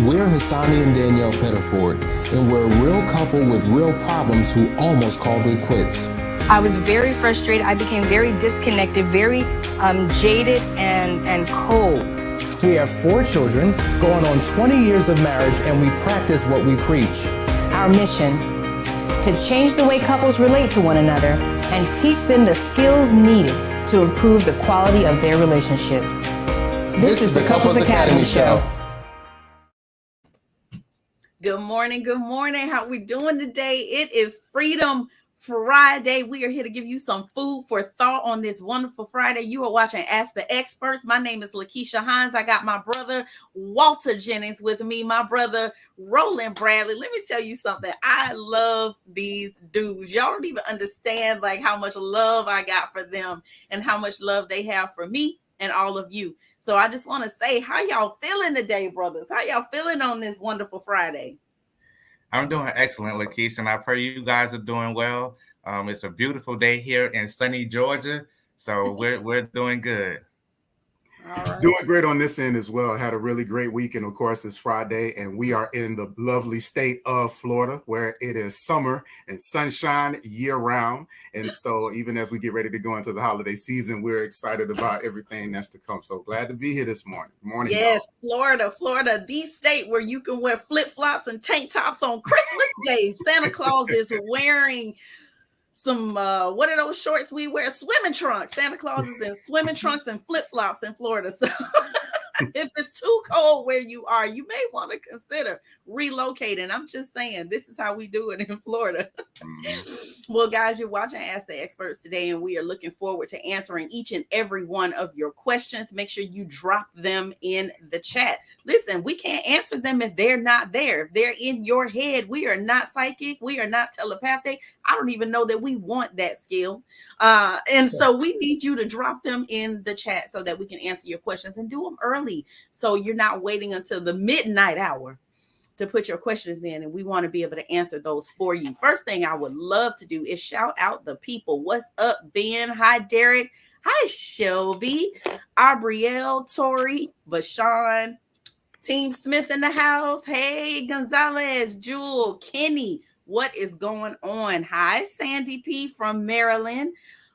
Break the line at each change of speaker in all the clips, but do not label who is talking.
We're Hassani and Danielle Pettiford, and we're a real couple with real problems who almost called it quits.
I was very frustrated. I became very disconnected, very jaded and cold.
We have 4 children, going on 20 years of marriage, and we practice what we preach.
Our mission, to change the way couples relate to one another and teach them the skills needed to improve the quality of their relationships. This is the Couples Academy Show.
Good morning. Good morning. How we doing today? It is Freedom Friday. We are here to give you some food for thought on this wonderful Friday. You are watching Ask the Experts. My name is Lakeisha Hines. I got my brother Walter Jennings with me, my brother Roland Bradley. Let me tell you something. I love these dudes. Y'all don't even understand like how much love I got for them and how much love they have for me and all of you. So I just want to say, how y'all feeling today, brothers? How y'all feeling on this wonderful Friday?
I'm doing excellent, Lakeisha, and I pray you guys are doing well. It's a beautiful day here in sunny Georgia, so we're doing good.
Right. Doing great on this end as well. Had a really great week, and of course it's Friday, and we are in the lovely state of Florida, where it is summer and sunshine year round. And so even as we get ready to go into the holiday season, we're excited about everything that's to come. So glad to be here this morning. Good morning.
Yes, y'all. Florida, the state where you can wear flip-flops and tank tops on Christmas Day. Santa Claus is wearing some what are those shorts we wear? Swimming trunks. Santa Claus is in swimming trunks and flip-flops in Florida. So if it's too cold where you are, you may want to consider relocating. I'm just saying, this is how we do it in Florida. Well, guys, you're watching Ask the Experts today, and we are looking forward to answering each and every one of your questions. Make sure you drop them in the chat. Listen, we can't answer them if they're not there. They're in your head. We are not psychic. We are not telepathic. I don't even know that we want that skill. And so we need you to drop them in the chat so that we can answer your questions and do them early. So you're not waiting until the midnight hour to put your questions in, and we want to be able to answer those for you. First thing I would love to do is shout out the people. What's up, Ben? Hi, Derek. Hi, Shelby, Abrielle, Tori, Vashawn, Team Smith in the house. Hey, Gonzalez, Jewel, Kenny. What is going on? Hi, Sandy P from Maryland.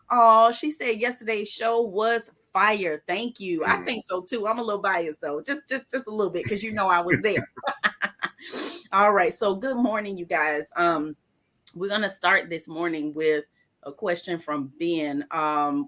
Oh, she said yesterday's show was fire. Thank you. I think so too. I'm a little biased though, just a little bit, because you know I was there. All right. So good morning, you guys. We're gonna start this morning with a question from Ben.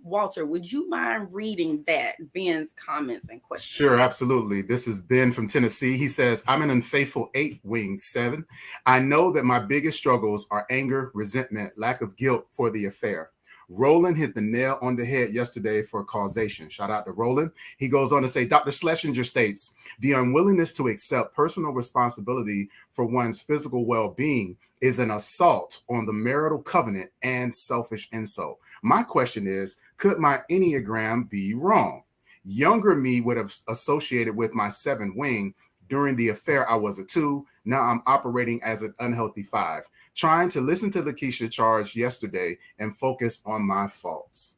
Walter, would you mind reading Ben's comments and questions?
Sure, absolutely. This is Ben from Tennessee. He says, I'm an unfaithful 8, wing 7. I know that my biggest struggles are anger, resentment, lack of guilt for the affair. Roland hit the nail on the head yesterday for causation. Shout out to Roland. He goes on to say, Dr. Schlesinger states, the unwillingness to accept personal responsibility for one's physical well-being is an assault on the marital covenant and selfish insult. My question is, could my Enneagram be wrong? Younger me would have associated with my 7 wing. During the affair, I was a 2. Now I'm operating as an unhealthy 5. Trying to listen to Lakeisha charge yesterday and focus on my faults.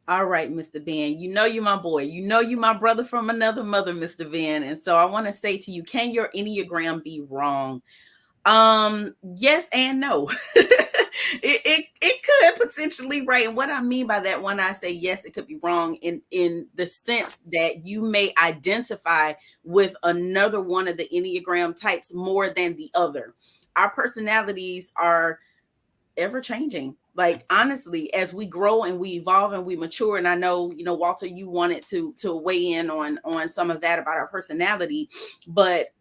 All right, Mr. Ben, you know you're my boy. You know you're my brother from another mother, Mr. Ben. And so I want to say to you, can your Enneagram be wrong? Yes and no. it could potentially, right? And what I mean by that, when I say yes, it could be wrong in the sense that you may identify with another one of the Enneagram types more than the other. Our personalities are ever changing. Like, honestly, as we grow and we evolve and we mature, and I know, Walter, you wanted to weigh in on some of that about our personality, but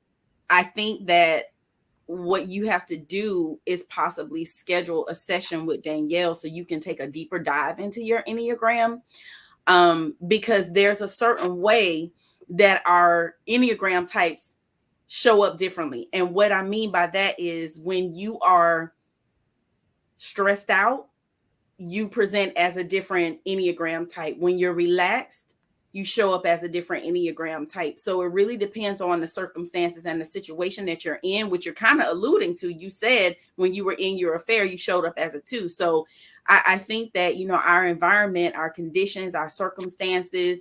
I think that what you have to do is possibly schedule a session with Danielle so you can take a deeper dive into your Enneagram, because there's a certain way that our Enneagram types show up differently. And what I mean by that is when you are stressed out, you present as a different Enneagram type. When you're relaxed, you show up as a different Enneagram type. So it really depends on the circumstances and the situation that you're in, which you're kind of alluding to. You said when you were in your affair, you showed up as a 2. So I think that, our environment, our conditions, our circumstances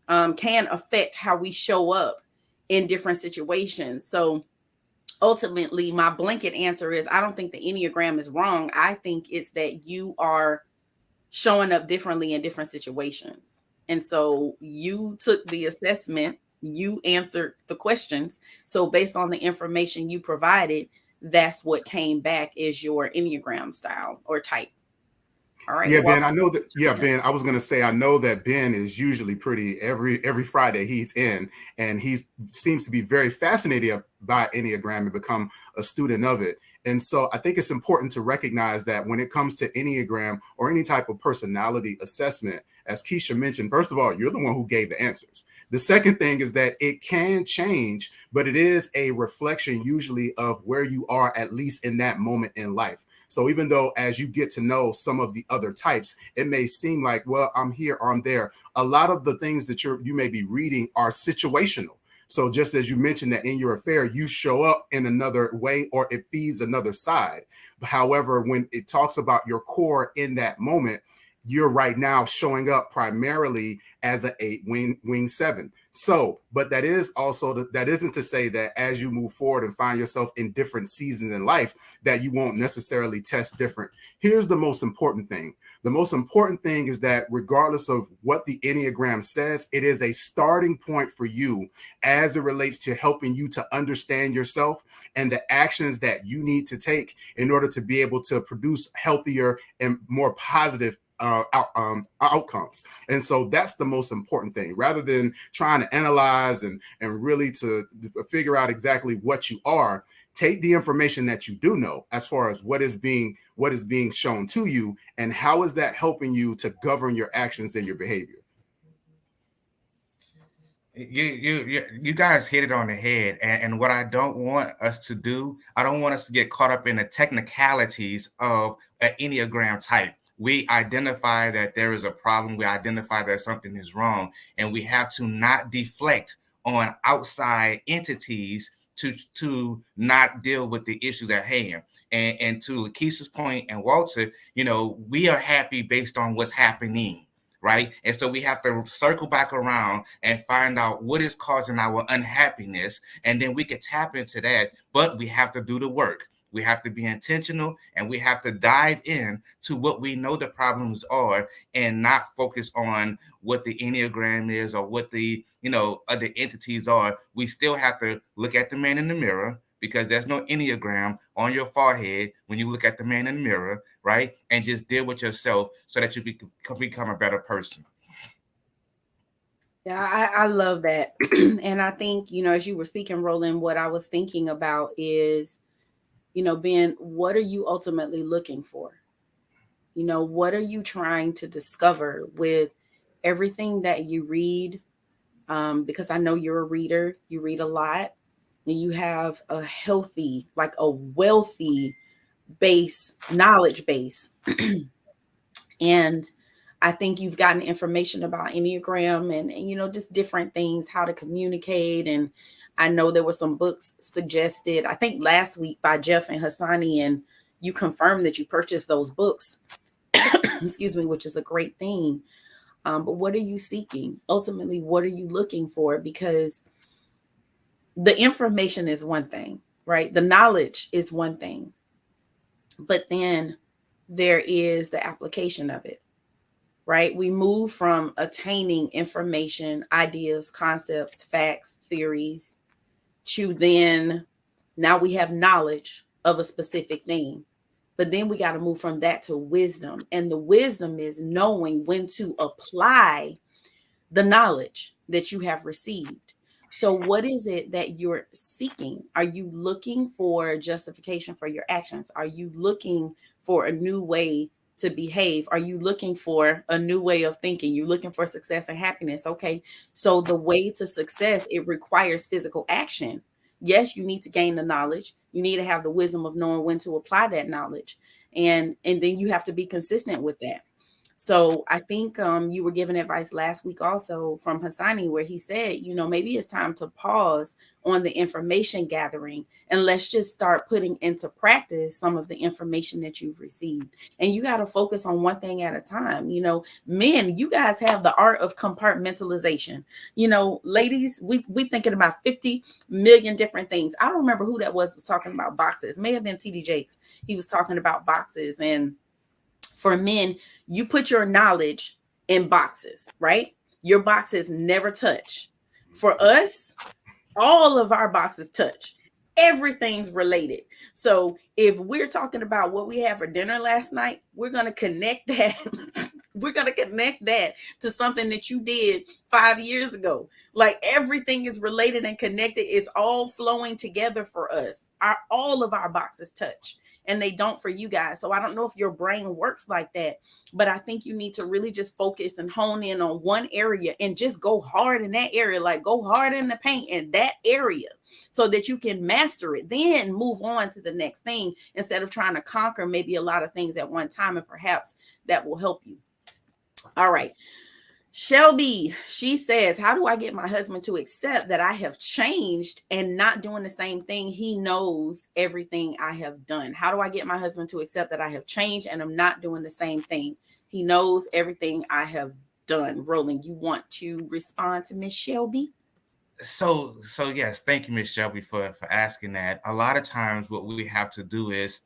can affect how we show up in different situations. So ultimately, my blanket answer is I don't think the Enneagram is wrong. I think it's that you are showing up differently in different situations. And so you took the assessment, you answered the questions. So based on the information you provided, that's what came back as your Enneagram style or type. All right.
Yeah,
Well,
Ben, I know that. Yeah, Ben, I was gonna say I know that Ben is usually pretty every Friday he's in, and he seems to be very fascinated by Enneagram and become a student of it. And so I think it's important to recognize that when it comes to Enneagram or any type of personality assessment, as Keisha mentioned, first of all, you're the one who gave the answers. The second thing is that it can change, but it is a reflection usually of where you are, at least in that moment in life. So even though as you get to know some of the other types, it may seem like, well, I'm here or I'm there. A lot of the things that you may be reading are situational. So just as you mentioned that in your affair, you show up in another way or it feeds another side. However, when it talks about your core in that moment, you're right now showing up primarily as an 8 wing 7. So, but that is also that isn't to say that as you move forward and find yourself in different seasons in life that you won't necessarily test different. Here's the most important thing. The most important thing is that regardless of what the Enneagram says, it is a starting point for you as it relates to helping you to understand yourself and the actions that you need to take in order to be able to produce healthier and more positive outcomes. And so that's the most important thing, rather than trying to analyze and really to figure out exactly what you are. Take the information that you do know as far as what is being shown to you, and how is that helping you to govern your actions and your behavior.
You guys hit it on the head, and what I don't want us to do, I don't want us to get caught up in the technicalities of an Enneagram type. We identify that there is a problem, we identify that something is wrong, and we have to not deflect on outside entities to not deal with the issues at hand. And to Lakeisha's point and Walter, we are happy based on what's happening, right? And so we have to circle back around and find out what is causing our unhappiness, and then we can tap into that, but we have to do the work. We have to be intentional, and we have to dive in to what we know the problems are, and not focus on what the Enneagram is or what the other entities are. We still have to look at the man in the mirror, because there's no Enneagram on your forehead when you look at the man in the mirror, right? And just deal with yourself so that you become a better person.
Yeah, I love that. And I think, as you were speaking, Roland, what I was thinking about is, Ben, what are you ultimately looking for? What are you trying to discover with everything that you read? Because I know you're a reader, you read a lot, and you have a healthy, like a wealthy knowledge base. And I think you've gotten information about Enneagram and just different things, how to communicate. And I know there were some books suggested, I think last week, by Jeff and Hassani, and you confirmed that you purchased those books, excuse me, which is a great thing. But what are you seeking? Ultimately, what are you looking for? Because the information is one thing, right? The knowledge is one thing. But then there is the application of it, right? We move from attaining information, ideas, concepts, facts, theories, to then now we have knowledge of a specific thing. But then we got to move from that to wisdom. And the wisdom is knowing when to apply the knowledge that you have received. So what is it that you're seeking? Are you looking for justification for your actions? Are you looking for a new way to behave? Are you looking for a new way of thinking? You're looking for success and happiness. Okay. So the way to success, it requires physical action. Yes, you need to gain the knowledge. You need to have the wisdom of knowing when to apply that knowledge. And then you have to be consistent with that. So I think you were given advice last week also from Hassani, where he said, you know, maybe it's time to pause on the information gathering and let's just start putting into practice some of the information that you've received. And you got to focus on one thing at a time. You know, men, you guys have the art of compartmentalization. You know, ladies, we thinking about 50 million different things. I don't remember who that was talking about boxes. It may have been TD Jakes. He was talking about boxes. And for men, you put your knowledge in boxes, right? Your boxes never touch. For us, all of our boxes touch. Everything's related. So if we're talking about what we had for dinner last night, we're going to connect that. We're going to connect that to something that you did 5 years ago. Like everything is related and connected. It's all flowing together for us. All of our boxes touch. And they don't for you guys. So I don't know if your brain works like that, but I think you need to really just focus and hone in on one area and just go hard in that area, like go hard in the paint in that area so that you can master it. Then move on to the next thing instead of trying to conquer maybe a lot of things at one time, and perhaps that will help you. All right. Shelby, she says, how do I get my husband to accept that I have changed and not doing the same thing? He knows everything I have done. How do I get my husband to accept that I have changed and I'm not doing the same thing? He knows everything I have done. Roland, you want to respond to Miss Shelby?
So yes, thank you, Miss Shelby, for asking that. A lot of times what we have to do is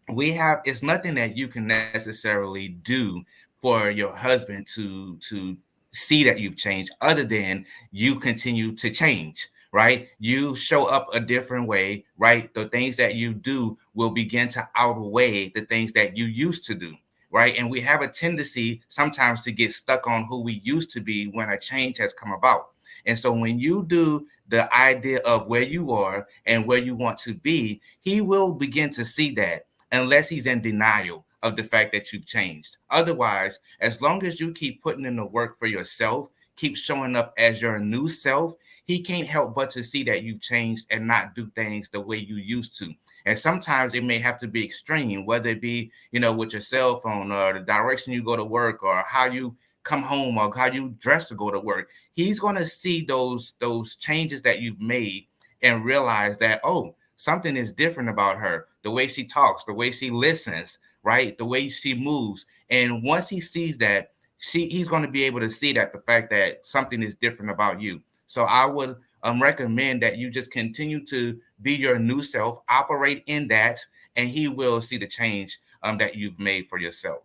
it's nothing that you can necessarily do for your husband to see that you've changed, other than you continue to change, right? You show up a different way, right? The things that you do will begin to outweigh the things that you used to do, right? And we have a tendency sometimes to get stuck on who we used to be when a change has come about. And so when you do the idea of where you are and where you want to be, he will begin to see that, unless he's in denial of the fact that you've changed. Otherwise, as long as you keep putting in the work for yourself, keep showing up as your new self, he can't help but to see that you've changed and not do things the way you used to. And sometimes it may have to be extreme, whether it be, with your cell phone or the direction you go to work or how you come home or how you dress to go to work. He's going to see those changes that you've made and realize that, oh, something is different about her, the way she talks, the way she listens, right? The way she moves. And once he sees that, he's going to be able to see that the fact that something is different about you. So I would recommend that you just continue to be your new self, operate in that, and he will see the change that you've made for yourself.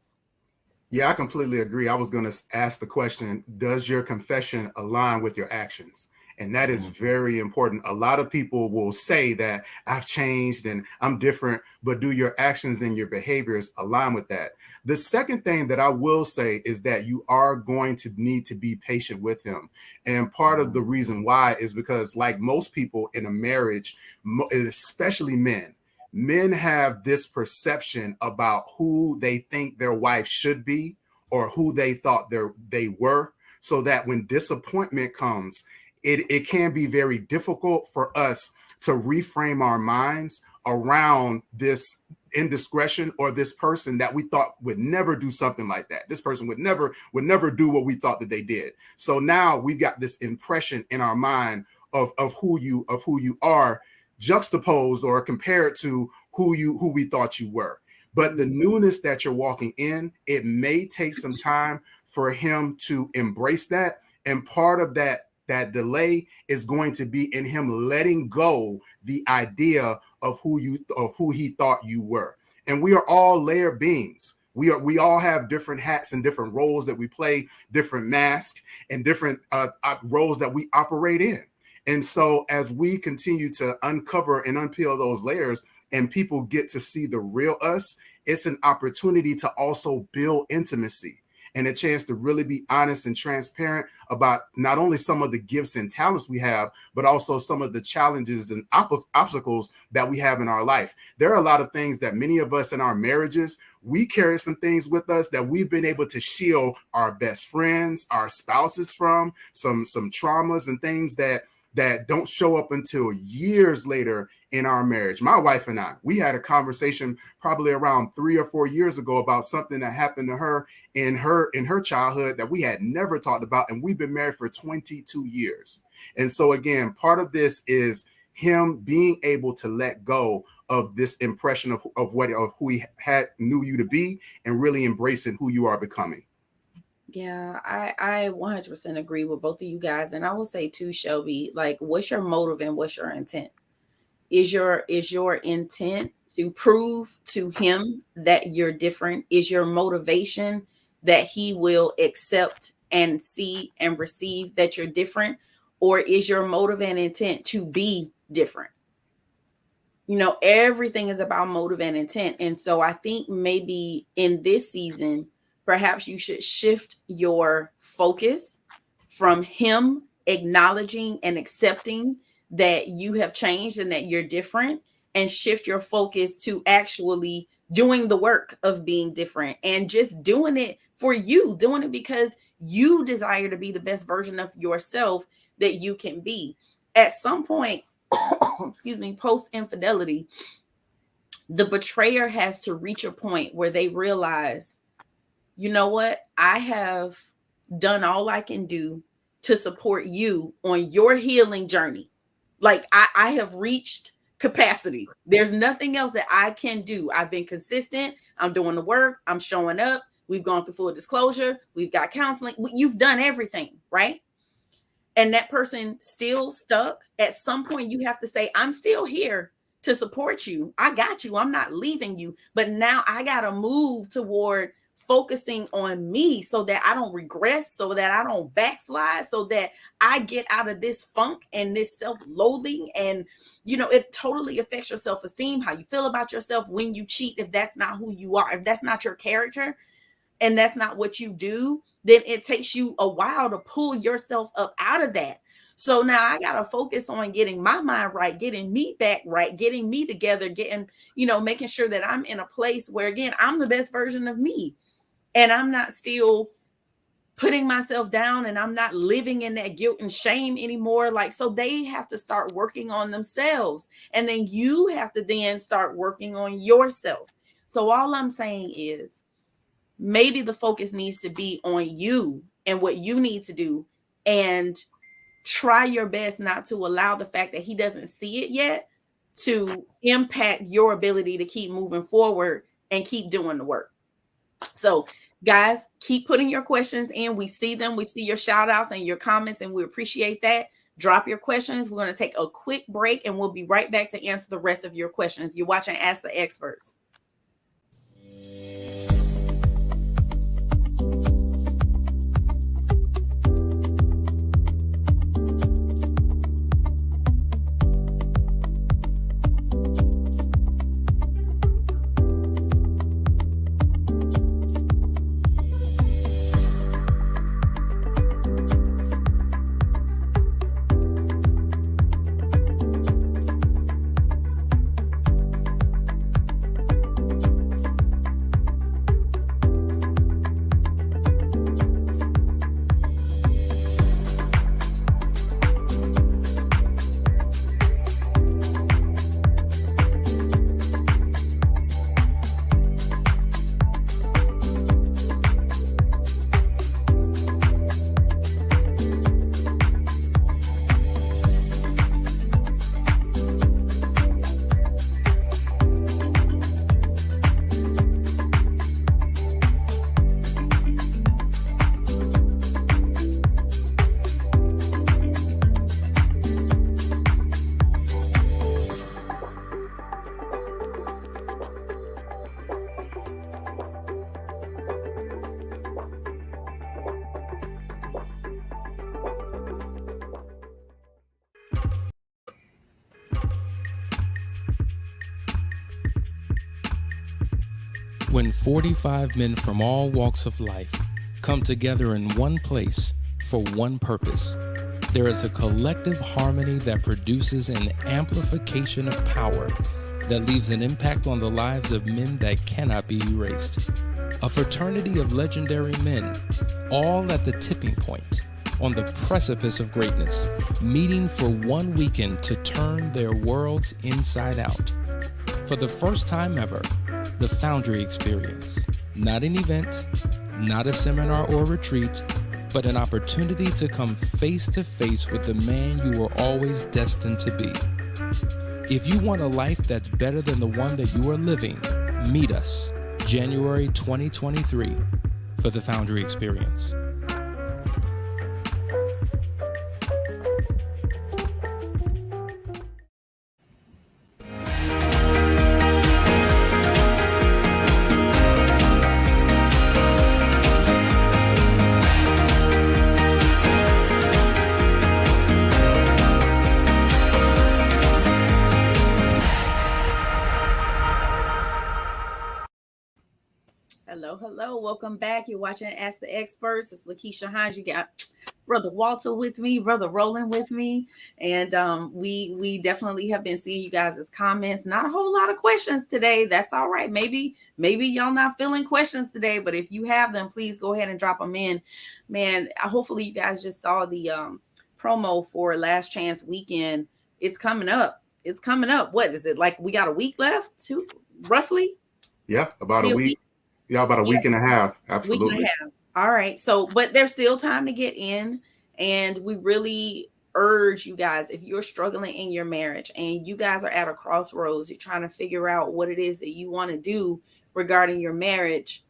Yeah, I completely agree. I was going to ask the question, does your confession align with your actions? And that is very important. A lot of people will say that I've changed and I'm different, but do your actions and your behaviors align with that? The second thing that I will say is that you are going to need to be patient with him. And part of the reason why is because, like most people in a marriage, especially men have this perception about who they think their wife should be or who they thought they were, so that when disappointment comes, it can be very difficult for us to reframe our minds around this indiscretion or this person that we thought would never do something like that. This person would never do what we thought that they did. So now we've got this impression in our mind of who you are, juxtaposed or compared to who we thought you were. But the newness that you're walking in, it may take some time for him to embrace that. And part of that delay is going to be in him letting go the idea of who he thought you were. And we are all layered beings. We all have different hats and different roles that we play, different masks and different roles that we operate in. And so as we continue to uncover and unpeel those layers and people get to see the real us, it's an opportunity to also build intimacy and a chance to really be honest and transparent about not only some of the gifts and talents we have, but also some of the challenges and obstacles that we have in our life. There are a lot of things that many of us in our marriages, we carry some things with us that we've been able to shield our best friends, our spouses from, some traumas and things that don't show up until years later in our marriage. My wife and I, we had a conversation probably around 3 or 4 years ago about something that happened to her in her childhood that we had never talked about, and we've been married for 22 years. And so again, part of this is him being able to let go of this impression of who he knew you to be, and really embracing who you are becoming.
Yeah, I 100% agree with both of you guys. And I will say too, Shelby, like, what's your motive and what's your intent? Is your intent to prove to him that you're different? Is your motivation that he will accept and see and receive that you're different? Or is your motive and intent to be different? You know, everything is about motive and intent. And so I think maybe in this season, perhaps you should shift your focus from him acknowledging and accepting that you have changed and that you're different, and shift your focus to actually doing the work of being different and just doing it for you, doing it because you desire to be the best version of yourself that you can be. At some point, excuse me, post infidelity, the betrayer has to reach a point where they realize, you know what? I have done all I can do to support you on your healing journey. Like, I have reached capacity. There's nothing else that I can do. I've been consistent. I'm doing the work. I'm showing up. We've gone through full disclosure. We've got counseling. You've done everything, right? And that person still stuck. At some point, you have to say, I'm still here to support you. I got you. I'm not leaving you. But now I got to move toward focusing on me so that I don't regress, so that I don't backslide, so that I get out of this funk and this self-loathing. And, you know, it totally affects your self-esteem, how you feel about yourself when you cheat. If that's not who you are, if that's not your character and that's not what you do, then it takes you a while to pull yourself up out of that. So now I got to focus on getting my mind right, getting me back right, getting me together, getting, you know, making sure that I'm in a place where, again, I'm the best version of me. And I'm not still putting myself down, and I'm not living in that guilt and shame anymore. Like, so they have to start working on themselves. And then you have to then start working on yourself. So all I'm saying is maybe the focus needs to be on you and what you need to do, and try your best not to allow the fact that he doesn't see it yet to impact your ability to keep moving forward and keep doing the work. So guys, keep putting your questions in. We see them. We see your shout outs and your comments, and we appreciate that. Drop your questions. We're going to take a quick break, and we'll be right back to answer the rest of your questions. You're watching Ask the Experts.
When 45 men from all walks of life come together in one place for one purpose, there is a collective harmony that produces an amplification of power that leaves an impact on the lives of men that cannot be erased. A fraternity of legendary men, all at the tipping point, on the precipice of greatness, meeting for one weekend to turn their worlds inside out. For the first time ever, the Foundry Experience. Not an event, not a seminar or retreat, but an opportunity to come face to face with the man you were always destined to be. If you want a life that's better than the one that you are living, meet us January 2023 for the Foundry Experience.
Hello. Welcome back. You're watching Ask the Experts. It's Lakeisha Hines. You got Brother Walter with me, Brother Roland with me. And we definitely have been seeing you guys' comments. Not a whole lot of questions today. That's all right. Maybe y'all not feeling questions today, but if you have them, please go ahead and drop them in. Man, hopefully you guys just saw the promo for Last Chance Weekend. It's coming up. What is it? Like we got a week left, roughly?
Yeah, about a week. Yeah, about a week and a half. Absolutely.
Week and a half. All right. So, but there's still time to get in. And we really urge you guys, if you're struggling in your marriage and you guys are at a crossroads, you're trying to figure out what it is that you want to do regarding your marriage,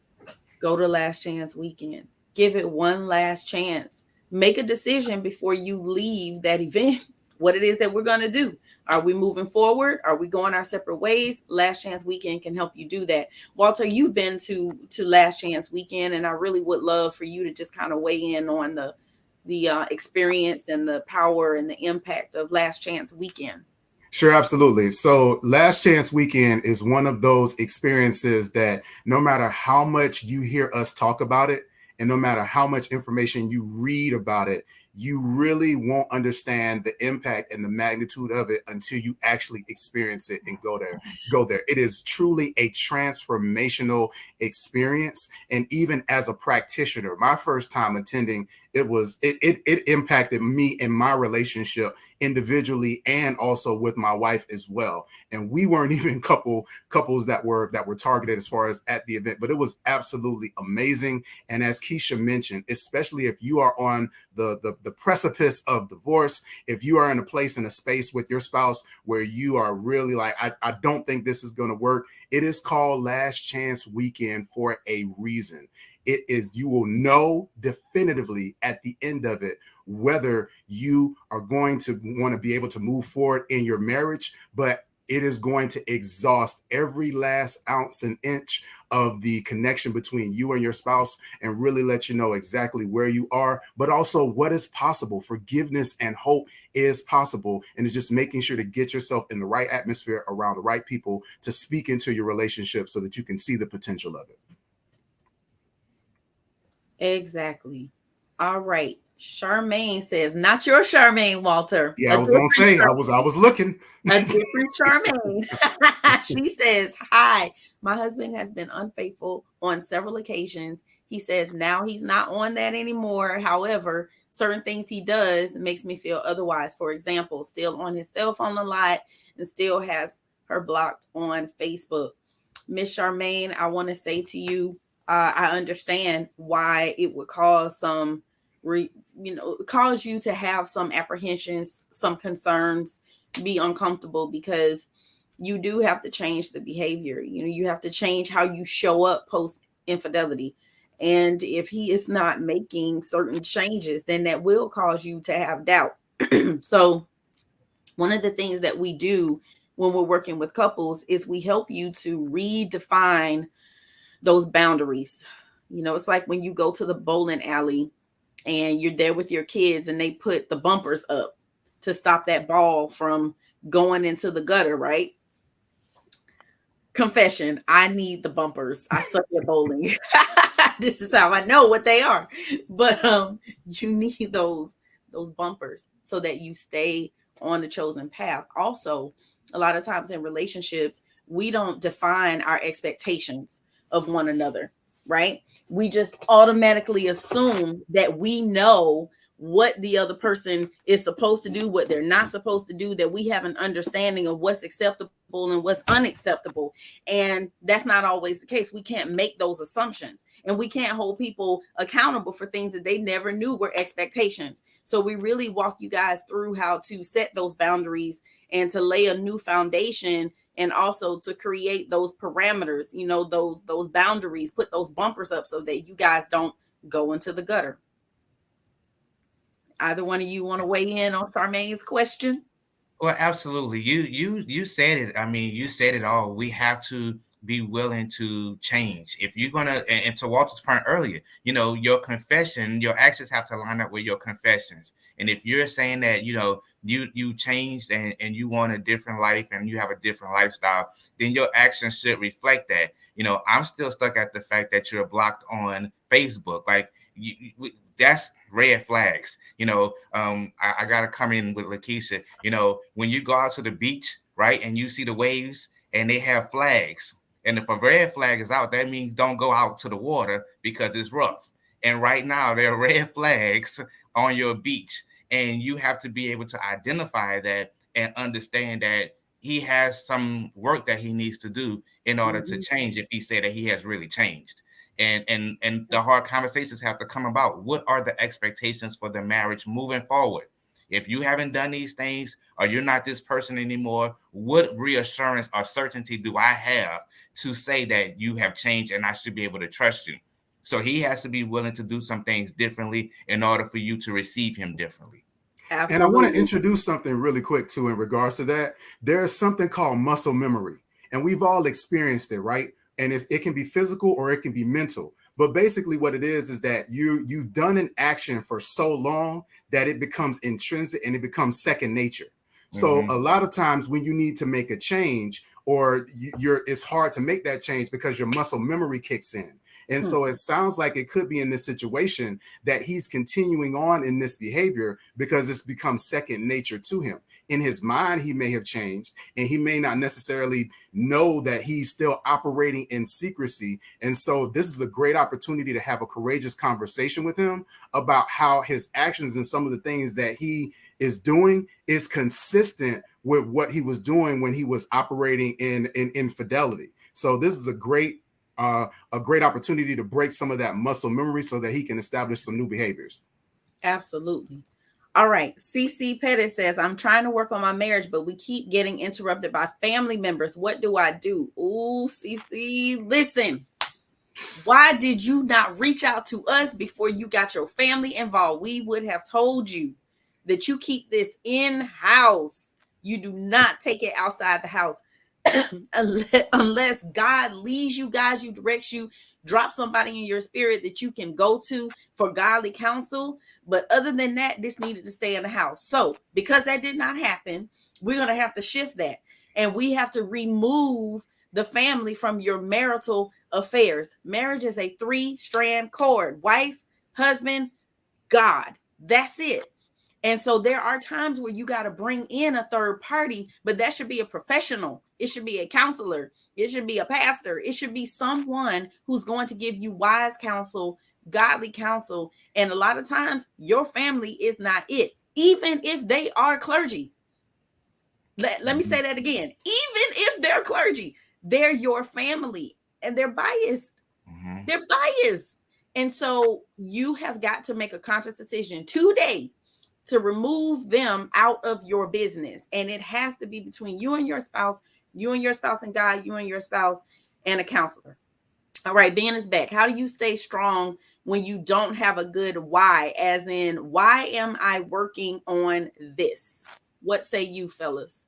go to Last Chance Weekend. Give it one last chance. Make a decision before you leave that event, what it is that we're going to do. Are we moving forward? Are we going our separate ways? Last Chance Weekend can help you do that. Walter, you've been to Last Chance Weekend, and I really would love for you to just kind of weigh in on the experience and the power and the impact of Last Chance Weekend.
Sure, absolutely. So Last Chance Weekend is one of those experiences that no matter how much you hear us talk about it, and no matter how much information you read about it, you really won't understand the impact and the magnitude of it until you actually experience it and go there. It is truly a transformational experience. And even as a practitioner, my first time attending, it impacted me in my relationship individually and also with my wife as well. And we weren't even couples that were targeted as far as at the event, but it was absolutely amazing. And as Keisha mentioned, especially if you are on the precipice of divorce, if you are in a place, in a space with your spouse where you are really like, I don't think this is going to work. It is called Last Chance Weekend for a reason. It is, you will know definitively at the end of it whether you are going to want to be able to move forward in your marriage, but it is going to exhaust every last ounce and inch of the connection between you and your spouse and really let you know exactly where you are, but also what is possible. Forgiveness and hope is possible. And it's just making sure to get yourself in the right atmosphere around the right people to speak into your relationship so that you can see the potential of it.
Exactly. All right. Charmaine says, not your Charmaine, Walter.
Yeah, I was going to say, I was looking.
A different Charmaine. She says, hi, my husband has been unfaithful on several occasions. He says now he's not on that anymore. However, certain things he does makes me feel otherwise. For example, still on his cell phone a lot and still has her blocked on Facebook. Miss Charmaine, I want to say to you, I understand why it would cause some cause you to have some apprehensions, some concerns, be uncomfortable, because you do have to change the behavior. You have to change how you show up post infidelity. And if he is not making certain changes, then that will cause you to have doubt. So one of the things that we do when we're working with couples is we help you to redefine those boundaries. It's like when you go to the bowling alley and you're there with your kids and they put the bumpers up to stop that ball from going into the gutter, right? Confession, I need the bumpers. I suck at bowling. This is how I know what they are. But you need those bumpers so that you stay on the chosen path. Also, a lot of times in relationships, we don't define our expectations of one another, right? We just automatically assume that we know what the other person is supposed to do, what they're not supposed to do, that we have an understanding of what's acceptable and what's unacceptable. And that's not always the case. We can't make those assumptions, and we can't hold people accountable for things that they never knew were expectations. So we really walk you guys through how to set those boundaries and to lay a new foundation, and also to create those parameters, you know, those boundaries, put those bumpers up so that you guys don't go into the gutter. Either one of you want to weigh in on Charmaine's question?
Well, absolutely. You said it. I mean, you said it all. We have to be willing to change. If you're gonna, and to Walter's point earlier, you know, your confession, your actions have to line up with your confessions. And if you're saying that, you know, you changed and you want a different life and you have a different lifestyle, then your actions should reflect that. You know, I'm still stuck at the fact that you're blocked on Facebook. Like, that's red flags. You know, I got to come in with Lakeisha. You know, when you go out to the beach, right, and you see the waves and they have flags, and if a red flag is out, that means don't go out to the water because it's rough. And right now there are red flags on your beach, and you have to be able to identify that and understand that he has some work that he needs to do in order to change, if he said that he has really changed. And the hard conversations have to come about. What are the expectations for the marriage moving forward? If you haven't done these things, or you're not this person anymore, what reassurance or certainty do I have to say that you have changed and I should be able to trust you? So he has to be willing to do some things differently in order for you to receive him differently.
Absolutely.
And I want to introduce something really quick too in regards to that. There's something called muscle memory, and we've all experienced it, right? And it can be physical or it can be mental. But basically what it is that you've done an action for so long that it becomes intrinsic and it becomes second nature. So a lot of times when you need to make a change, or it's hard to make that change because your muscle memory kicks in. And so it sounds like it could be in this situation that he's continuing on in this behavior because it's become second nature to him. In his mind, he may have changed, and he may not necessarily know that he's still operating in secrecy. And so this is a great opportunity to have a courageous conversation with him about how his actions and some of the things that he is doing is consistent with what he was doing when he was operating in infidelity. So this is a great opportunity to break some of that muscle memory so that he can establish some new behaviors.
Absolutely. All right. CC Pettis says, I'm trying to work on my marriage, but we keep getting interrupted by family members. What do I do? Ooh, CC, listen. Why did you not reach out to us before you got your family involved? We would have told you that you keep this in-house. You do not take it outside the house. Unless God leads you, guides you, directs you, drop somebody in your spirit that you can go to for godly counsel. But other than that, this needed to stay in the house. So because that did not happen, we're going to have to shift that. And we have to remove the family from your marital affairs. Marriage is a 3-strand cord: wife, husband, God. That's it. And so there are times where you got to bring in a third party, but that should be a professional. It should be a counselor. It should be a pastor. It should be someone who's going to give you wise counsel, godly counsel. And a lot of times your family is not it, even if they are clergy. Let me say that again. Even if they're clergy, they're your family and they're biased. They're biased. And so you have got to make a conscious decision today to remove them out of your business. And it has to be between you and your spouse and God, you and your spouse and a counselor. All right, Ben is back. How do you stay strong when you don't have a good why? As in, why am I working on this? What say you, fellas?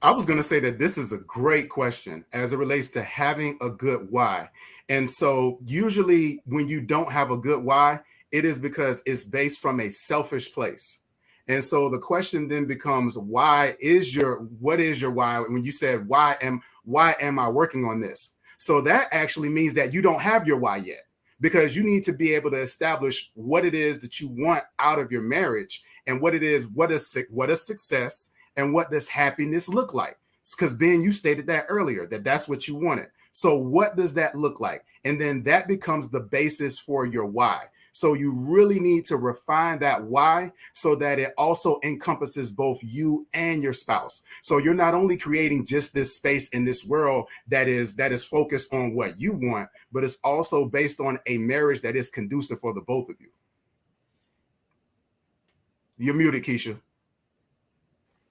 I was going to say that this is a great question as it relates to having a good why. And so usually when you don't have a good why, it is because it's based from a selfish place. And so the question then becomes, what is your why? When you said, why am I working on this? So that actually means that you don't have your why yet, because you need to be able to establish what it is that you want out of your marriage, and what is success, and what does happiness look like? Because Ben, you stated that earlier, that's what you wanted. So what does that look like? And then that becomes the basis for your why. So you really need to refine that why so that it also encompasses both you and your spouse. So you're not only creating just this space in this world that is focused on what you want, but it's also based on a marriage that is conducive for the both of you. You're muted, Keisha.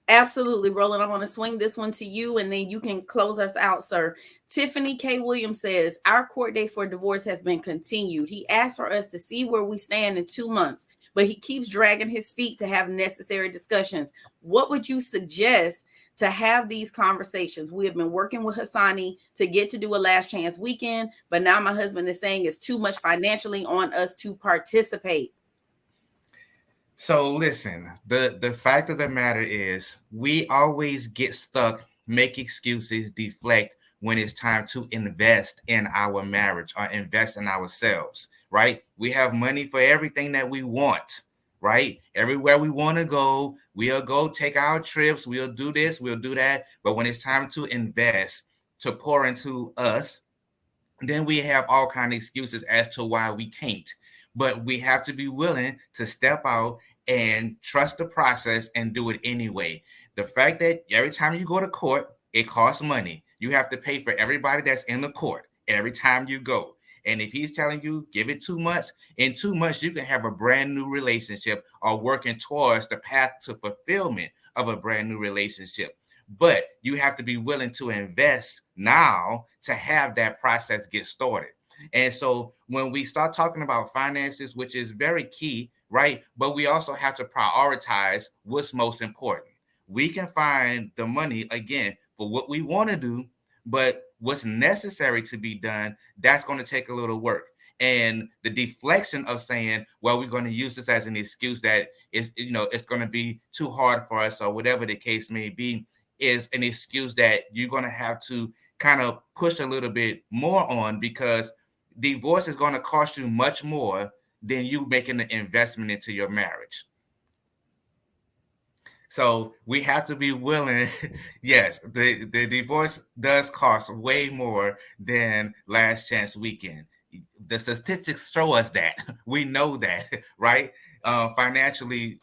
Absolutely, Roland. I want to swing this one to you, and then you can close us out, sir. Tiffany K. Williams says, our court date for divorce has been continued. He asked for us to see where we stand in 2 months, but he keeps dragging his feet to have necessary discussions. What would you suggest to have these conversations? We have been working with Hassani to get to do a last chance weekend, but now my husband is saying it's too much financially on us to participate.
So listen, the fact of the matter is we always get stuck, make excuses, deflect when it's time to invest in our marriage or invest in ourselves, right? We have money for everything that we want, right? Everywhere we want to go, we'll go take our trips, we'll do this, we'll do that. But when it's time to invest, to pour into us, then we have all kinds of excuses as to why we can't. But we have to be willing to step out and trust the process and do it anyway. The fact that every time you go to court, it costs money. You have to pay for everybody that's in the court every time you go. And if he's telling you, give it 2 months, in 2 months, you can have a brand new relationship or working towards the path to fulfillment of a brand new relationship. But you have to be willing to invest now to have that process get started. And so when we start talking about finances, which is very key, right? But we also have to prioritize what's most important. We can find the money, again, for what we want to do, but what's necessary to be done, that's going to take a little work. And the deflection of saying, well, we're going to use this as an excuse that it's going to be too hard for us or whatever the case may be, is an excuse that you're going to have to kind of push a little bit more on, because divorce is going to cost you much more than you making an investment into your marriage. So we have to be willing. Yes, the divorce does cost way more than last chance weekend. The statistics show us that. We know that, right? Financially,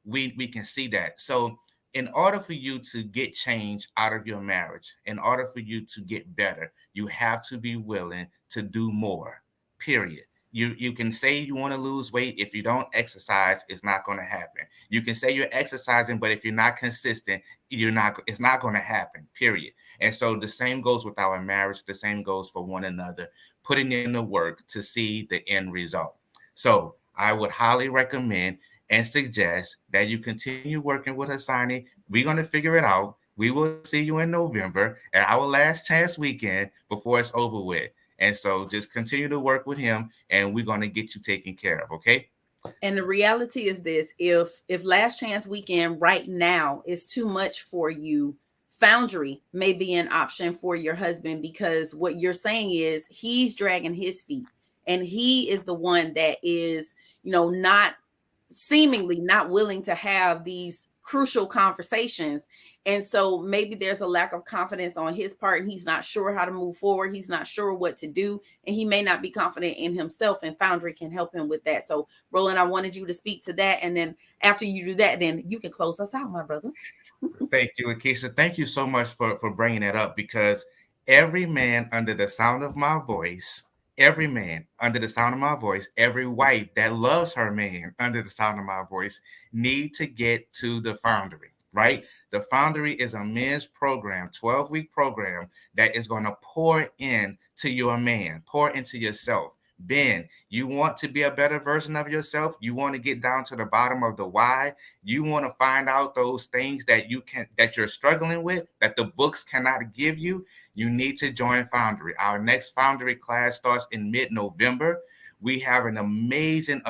we can see that. So in order for you to get change out of your marriage, in order for you to get better, you have to be willing to do more, period. You can say you want to lose weight. If you don't exercise, it's not going to happen. You can say you're exercising, but if you're not consistent, it's not going to happen, period. And so the same goes with our marriage. The same goes for one another, putting in the work to see the end result. So I would highly recommend and suggest that you continue working with Hassani. We're going to figure it out. We will see you in November at our last chance weekend before it's over with. And so just continue to work with him, and we're going to get you taken care of, okay?
And the reality is this: if last chance weekend right now is too much for you, Foundry may be an option for your husband, because what you're saying is he's dragging his feet, and he is the one that is, not seemingly not willing to have these crucial conversations. And so maybe there's a lack of confidence on his part, and he's not sure how to move forward. He's not sure what to do, and he may not be confident in himself, and Foundry can help him with that. So Roland, I wanted you to speak to that. And then after you do that, then you can close us out, my brother.
Thank you, Lakeisha. Thank you so much for bringing that up, because every man under the sound of my voice, every man under the sound of my voice, every wife that loves her man under the sound of my voice need to get to the Foundry, right? The Foundry is a men's program, 12-week program that is going to pour in to your man, pour into yourself. Ben, you want to be a better version of yourself? You want to get down to the bottom of the why? You want to find out those things that you're struggling with, that the books cannot give you? You need to join Foundry. Our next Foundry class starts in mid-November. We have an amazing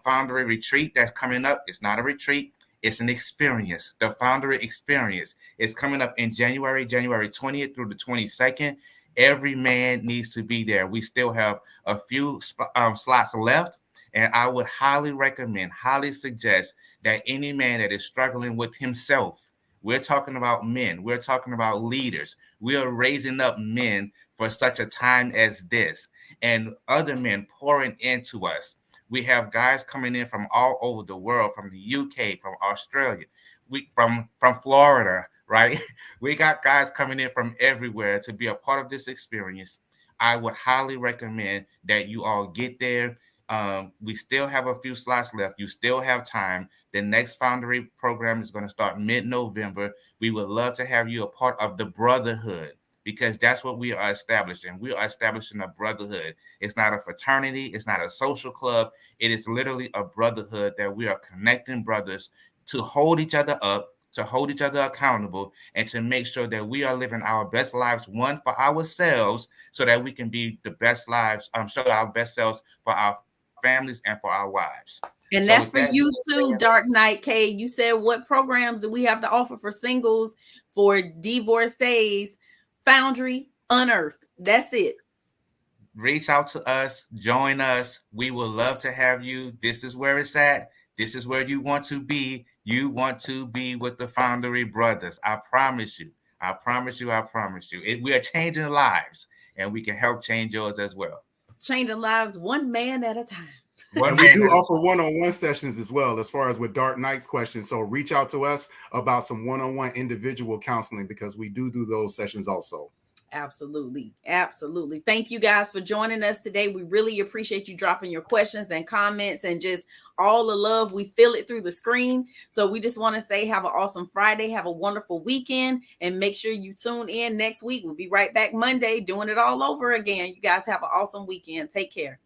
Foundry retreat that's coming up. It's not a retreat. It's an experience. The Foundry experience is coming up in January 20th through the 22nd. Every man needs to be there. We still have a few slots left, and I would highly recommend, highly suggest that any man that is struggling with himself, we're talking about men, we're talking about leaders, we are raising up men for such a time as this, and other men pouring into us. We have guys coming in from all over the world, from the UK, from Australia, from Florida, right? We got guys coming in from everywhere to be a part of this experience. I would highly recommend that you all get there. We still have a few slots left. You still have time. The next Foundry program is going to start mid-November. We would love to have you a part of the brotherhood, because that's what we are establishing. We are establishing a brotherhood. It's not a fraternity. It's not a social club. It is literally a brotherhood that we are connecting brothers to hold each other up, to hold each other accountable, and to make sure that we are living our best lives, one, for ourselves, so that we can be the best lives, show our best selves for our families and for our wives.
And
So
that's for
that-
you too, Dark Knight K. You said, what programs do we have to offer for singles, for divorcees? Foundry, Unearthed. That's it.
Reach out to us, join us. We would love to have you. This is where it's at. This is where you want to be. You want to be with the Foundry brothers. I promise you. I promise you. I promise you. We are changing lives, and we can help change yours as well.
Changing lives one man at a time.
And we do offer one-on-one sessions as well, as far as with Dark Knight's questions. So reach out to us about some one-on-one individual counseling, because we do those sessions also.
Absolutely. Absolutely. Thank you guys for joining us today. We really appreciate you dropping your questions and comments and just all the love. We feel it through the screen. So we just want to say, have an awesome Friday. Have a wonderful weekend, and make sure you tune in next week. We'll be right back Monday doing it all over again. You guys have an awesome weekend. Take care.